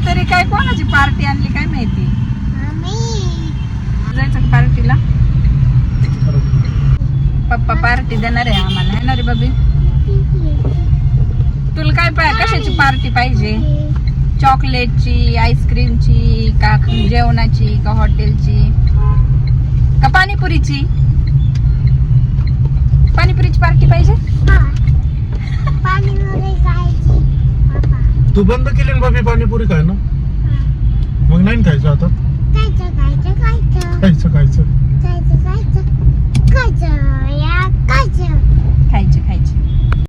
तरी काय कोणाची पार्टी आणली काय माहिती. जायचं का पार्टीला? पप्पा पार्टी देणार आहे आम्हाला, है ना रे बबी? तुला काय कशाची पार्टी पाहिजे? चॉकलेटची, आईस्क्रीमची, का जेवणाची, का हॉटेलची, का पाणीपुरीची? पाणीपुरीची पार्टी पाहिजे. तू बंद केली ना बाबी पाणीपुरी काय ना, मग नाही खायचं आता. खायचं